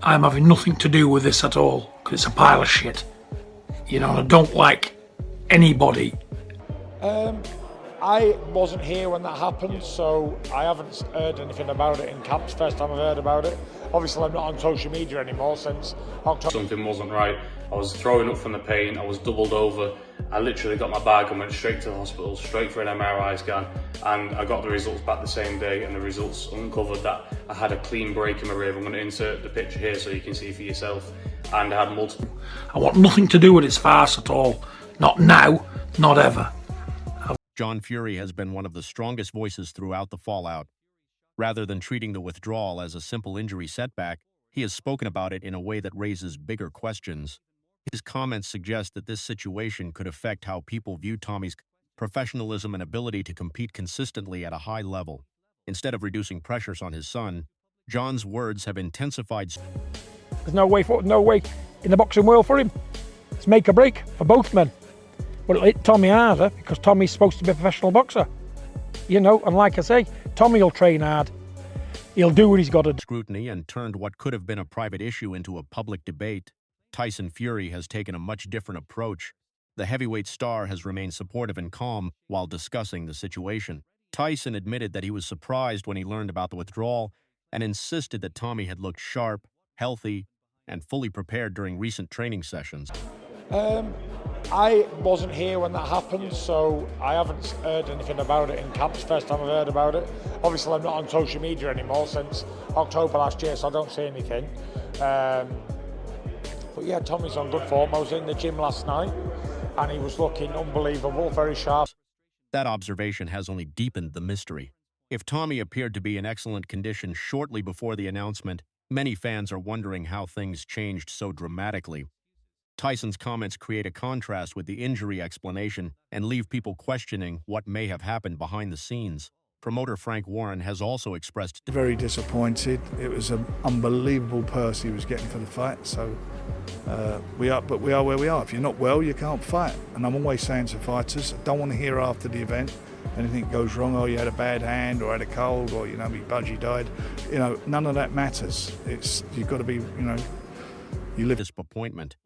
I'm having nothing to do with this at all, because it's a pile of shit. You know, I don't like anybody. I wasn't here when that happened, so I haven't heard anything about it in camps. First time I've heard about it. Obviously, I'm not on social media anymore since October. Something wasn't right. I was throwing up from the pain. I was doubled over. I literally got my bag and went straight to the hospital, straight for an MRI scan, and I got the results back the same day, and the results uncovered that I had a clean break in my rib. I'm going to insert the picture here so you can see for yourself, and I had multiple. I want nothing to do with this farce at all. Not now, not ever. John Fury has been one of the strongest voices throughout the fallout. Rather than treating the withdrawal as a simple injury setback, he has spoken about it in a way that raises bigger questions. His comments suggest that this situation could affect how people view Tommy's professionalism and ability to compete consistently at a high level. Instead of reducing pressures on his son, John's words have intensified. There's no way in the boxing world for him. It's make or break for both men. But it'll hit Tommy harder because Tommy's supposed to be a professional boxer. You know, and like I say, Tommy will train hard. He'll do what he's got to do. Scrutiny and turned what could have been a private issue into a public debate. Tyson Fury has taken a much different approach. The heavyweight star has remained supportive and calm while discussing the situation. Tyson admitted that he was surprised when he learned about the withdrawal and insisted that Tommy had looked sharp, healthy, and fully prepared during recent training sessions. I wasn't here when that happened, so I haven't heard anything about it in camps. First time I've heard about it. Obviously, I'm not on social media anymore since October last year, so I don't see anything. But yeah, Tommy's on good form. I was in the gym last night, and he was looking unbelievable, very sharp. That observation has only deepened the mystery. If Tommy appeared to be in excellent condition shortly before the announcement, many fans are wondering how things changed so dramatically. Tyson's comments create a contrast with the injury explanation and leave people questioning what may have happened behind the scenes. Promoter Frank Warren has also expressed very disappointed. It was an unbelievable purse he was getting for the fight. So we are where we are. If you're not well, you can't fight. And I'm always saying to fighters, I don't want to hear after the event anything goes wrong. Oh, you had a bad hand, or had a cold, or your budgie died. You know, none of that matters. You've got to be, you live. Disappointment.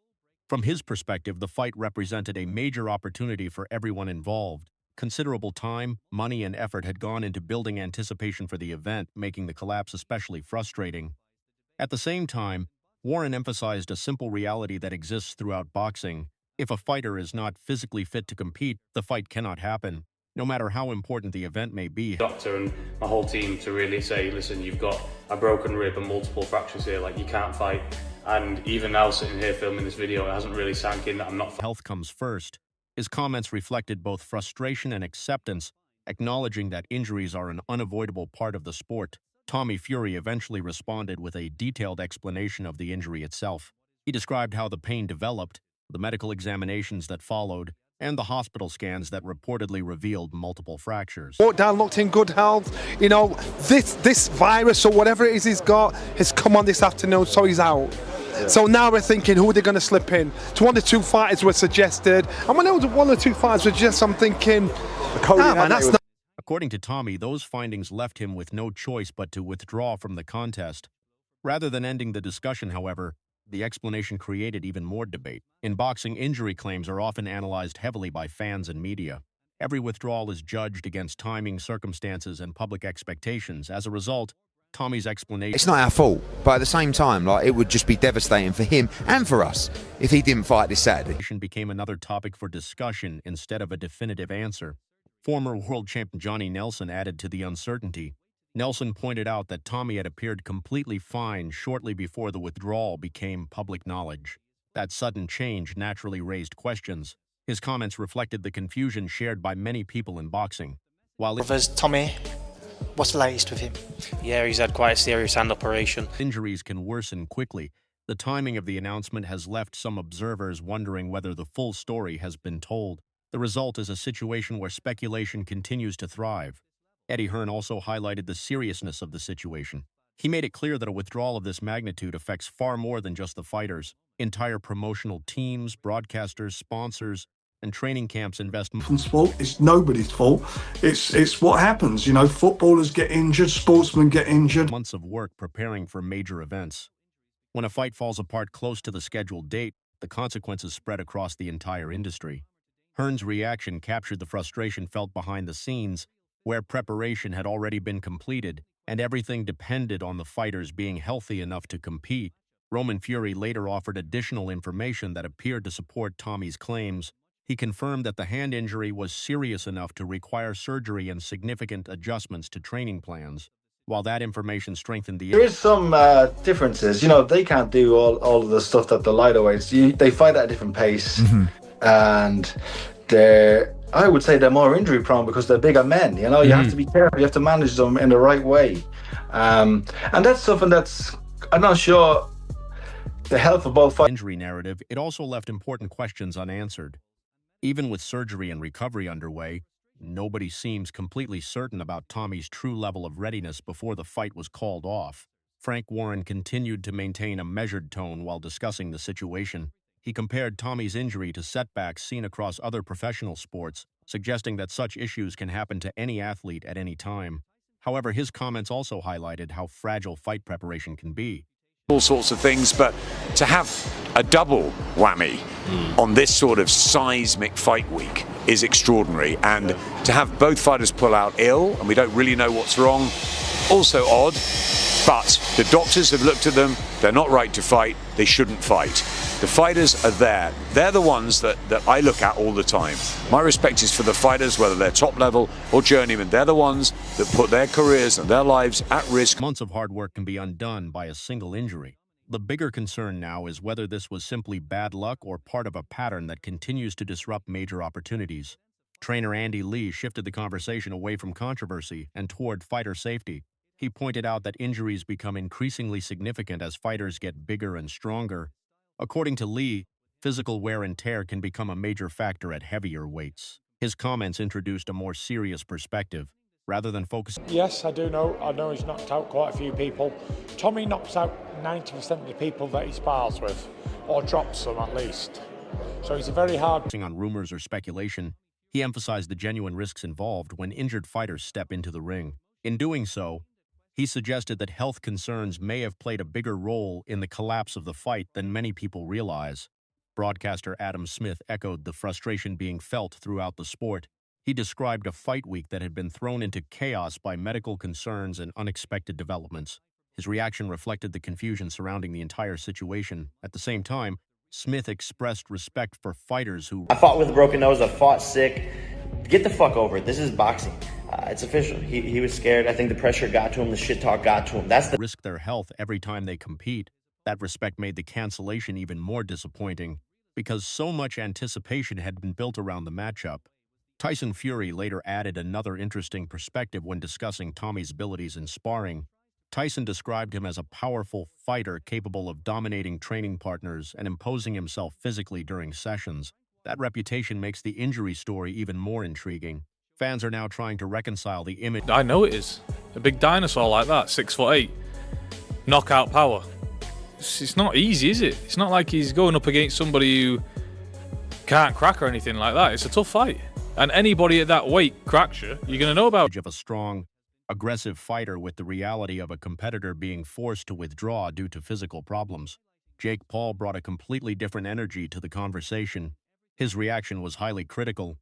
From his perspective, the fight represented a major opportunity for everyone involved. Considerable time, money, and effort had gone into building anticipation for the event, making the collapse especially frustrating. At the same time, Warren emphasized a simple reality that exists throughout boxing. If a fighter is not physically fit to compete, the fight cannot happen, no matter how important the event may be. Doctor and my whole team to really say, listen, you've got a broken rib and multiple fractures here, like you can't fight. And even now, sitting here filming this video, it hasn't really sank in that I'm not. Health comes first. His comments reflected both frustration and acceptance, acknowledging that injuries are an unavoidable part of the sport. Tommy Fury eventually responded with a detailed explanation of the injury itself. He described how the pain developed, the medical examinations that followed, and the hospital scans that reportedly revealed multiple fractures. Walked down, looked in good health. You know, this virus or whatever it is he's got has come on this afternoon, so he's out. Yeah. So now we're thinking, who are they going to slip in? So one or two fighters were suggested, and when one or two fighters were just, I'm thinking, man, that's not. According to Tommy, those findings left him with no choice but to withdraw from the contest. Rather than ending the discussion, however, the explanation created even more debate. In boxing, injury claims are often analyzed heavily by fans and media. Every withdrawal is judged against timing, circumstances, and public expectations. As a result, Tommy's explanation... It's not our fault, but at the same time, it would just be devastating for him and for us if he didn't fight this Saturday. ...became another topic for discussion instead of a definitive answer. Former world champion Johnny Nelson added to the uncertainty. Nelson pointed out that Tommy had appeared completely fine shortly before the withdrawal became public knowledge. That sudden change naturally raised questions. His comments reflected the confusion shared by many people in boxing. While Brothers, Tommy, what's the latest with him? Yeah, he's had quite a serious hand operation. Injuries can worsen quickly. The timing of the announcement has left some observers wondering whether the full story has been told. The result is a situation where speculation continues to thrive. Eddie Hearn also highlighted the seriousness of the situation. He made it clear that a withdrawal of this magnitude affects far more than just the fighters. Entire promotional teams, broadcasters, sponsors, and training camps invest. Sport, it's nobody's fault. It's what happens. You know, footballers get injured, sportsmen get injured. Months of work preparing for major events. When a fight falls apart close to the scheduled date, the consequences spread across the entire industry. Hearn's reaction captured the frustration felt behind the scenes, where preparation had already been completed and everything depended on the fighters being healthy enough to compete. Roman Fury later offered additional information that appeared to support Tommy's claims. He confirmed that the hand injury was serious enough to require surgery and significant adjustments to training plans. While that information strengthened the... There is some differences. You know, they can't do all of the stuff that the lighter weights. They fight at a different pace, and I would say they're more injury prone because they're bigger men. You know, you have to be careful. You have to manage them in the right way, and that's something that's, I'm not sure, the health of both fighters. Injury narrative, it also left important questions unanswered. Even with surgery and recovery underway, nobody seems completely certain about Tommy's true level of readiness before the fight was called off. Frank Warren continued to maintain a measured tone while discussing the situation. He compared Tommy's injury to setbacks seen across other professional sports, suggesting that such issues can happen to any athlete at any time. However, his comments also highlighted how fragile fight preparation can be. All sorts of things, but to have a double whammy on this sort of seismic fight week is extraordinary, and to have both fighters pull out ill and we don't really know what's wrong, also odd. But the doctors have looked at them, they're not right to fight, they shouldn't fight. The fighters are there. They're the ones that I look at all the time. My respect is for the fighters, whether they're top level or journeyman. They're the ones that put their careers and their lives at risk. Months of hard work can be undone by a single injury. The bigger concern now is whether this was simply bad luck or part of a pattern that continues to disrupt major opportunities. Trainer Andy Lee shifted the conversation away from controversy and toward fighter safety. He pointed out that injuries become increasingly significant as fighters get bigger and stronger. According to Lee, physical wear and tear can become a major factor at heavier weights. His comments introduced a more serious perspective. Rather than focusing... Yes, I do know. I know he's knocked out quite a few people. Tommy knocks out 90% of the people that he spars with, or drops them at least. So he's a very hard... On rumors or speculation, he emphasized the genuine risks involved when injured fighters step into the ring. In doing so, he suggested that health concerns may have played a bigger role in the collapse of the fight than many people realize. Broadcaster Adam Smith echoed the frustration being felt throughout the sport. He described a fight week that had been thrown into chaos by medical concerns and unexpected developments. His reaction reflected the confusion surrounding the entire situation. At the same time, Smith expressed respect for fighters who... I fought with a broken nose, I fought sick. Get the fuck over it. This is boxing. It's official. He was scared. I think the pressure got to him. The shit talk got to him. That's the... risk their health every time they compete. That respect made the cancellation even more disappointing because so much anticipation had been built around the matchup. Tyson Fury later added another interesting perspective when discussing Tommy's abilities in sparring. Tyson described him as a powerful fighter capable of dominating training partners and imposing himself physically during sessions. That reputation makes the injury story even more intriguing. Fans are now trying to reconcile the image. I know it is. A big dinosaur like that, 6'8", knockout power. It's not easy, is it? It's not like he's going up against somebody who can't crack or anything like that. It's a tough fight. And anybody at that weight cracks you, you're going to know about. Of a strong, aggressive fighter with the reality of a competitor being forced to withdraw due to physical problems. Jake Paul brought a completely different energy to the conversation. His reaction was highly critical,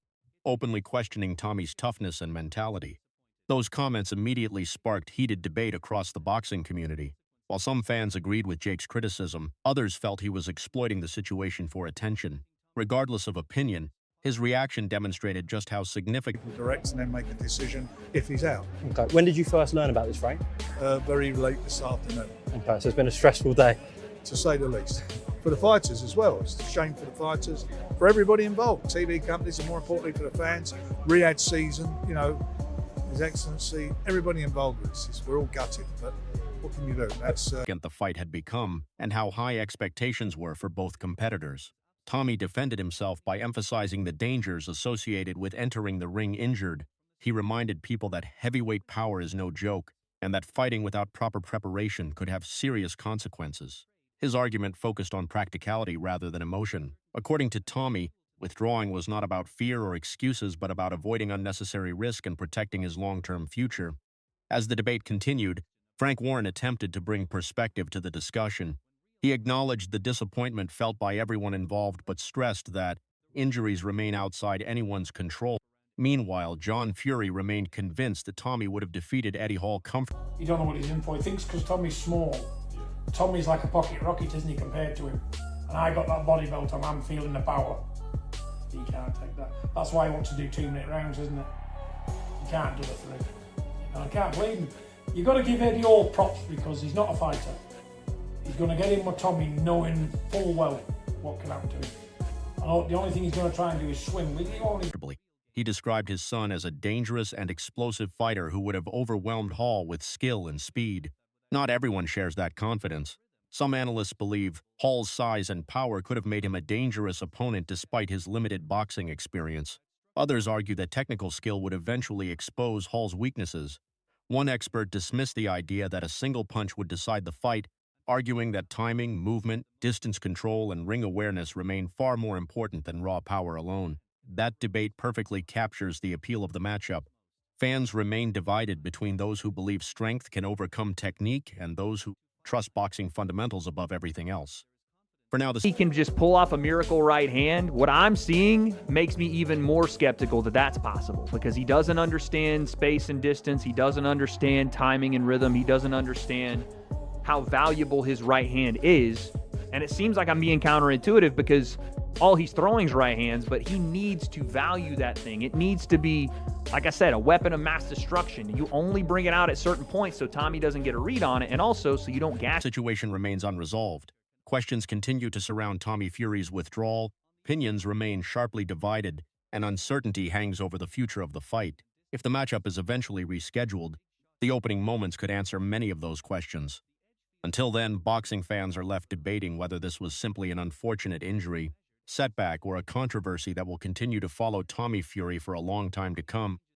openly questioning Tommy's toughness and mentality. Those comments immediately sparked heated debate across the boxing community. While some fans agreed with Jake's criticism, others felt he was exploiting the situation for attention. Regardless of opinion, his reaction demonstrated just how significant... Direct and then make a decision if he's out. Okay. When did you first learn about this, Frank? Very late this afternoon. Okay, so it's been a stressful day. To say the least. For the fighters as well. It's a shame for the fighters, for everybody involved. TV companies, and more importantly for the fans. Riyadh season, you know, His Excellency, everybody involved with this. We're all gutted, but what can you do? That's... the fight had become, and how high expectations were for both competitors. Tommy defended himself by emphasizing the dangers associated with entering the ring injured. He reminded people that heavyweight power is no joke, and that fighting without proper preparation could have serious consequences. His argument focused on practicality rather than emotion. According to Tommy, withdrawing was not about fear or excuses, but about avoiding unnecessary risk and protecting his long-term future. As the debate continued, Frank Warren attempted to bring perspective to the discussion. He acknowledged the disappointment felt by everyone involved but stressed that injuries remain outside anyone's control. Meanwhile, John Fury remained convinced that Tommy would have defeated Eddie Hall comfortably. You don't know what he's in for. He thinks because Tommy's small, Tommy's like a pocket rocket, isn't he, compared to him? And I got that body belt on, I'm feeling the power. He can't take that. That's why he wants to do 2-minute rounds, isn't it? He can't do the 3. And I can't blame him. You've got to give Eddie all props because he's not a fighter. He's going to get in with Tommy knowing full well what can happen to him. And the only thing he's going to try and do is swing. He described his son as a dangerous and explosive fighter who would have overwhelmed Hall with skill and speed. Not everyone shares that confidence. Some analysts believe Hall's size and power could have made him a dangerous opponent despite his limited boxing experience. Others argue that technical skill would eventually expose Hall's weaknesses. One expert dismissed the idea that a single punch would decide the fight, arguing that timing, movement, distance control, and ring awareness remain far more important than raw power alone. That debate perfectly captures the appeal of the matchup. Fans remain divided between those who believe strength can overcome technique and those who trust boxing fundamentals above everything else. For now, he can just pull off a miracle right hand. What I'm seeing makes me even more skeptical that that's possible because he doesn't understand space and distance. He doesn't understand timing and rhythm. He doesn't understand how valuable his right hand is. And it seems like I'm being counterintuitive because all he's throwing is right hands, but he needs to value that thing. It needs to be, like I said, a weapon of mass destruction. You only bring it out at certain points so Tommy doesn't get a read on it, and also so you don't gas. The situation remains unresolved. Questions continue to surround Tommy Fury's withdrawal, opinions remain sharply divided, and uncertainty hangs over the future of the fight. If the matchup is eventually rescheduled, the opening moments could answer many of those questions. Until then, boxing fans are left debating whether this was simply an unfortunate injury, setback, or a controversy that will continue to follow Tommy Fury for a long time to come.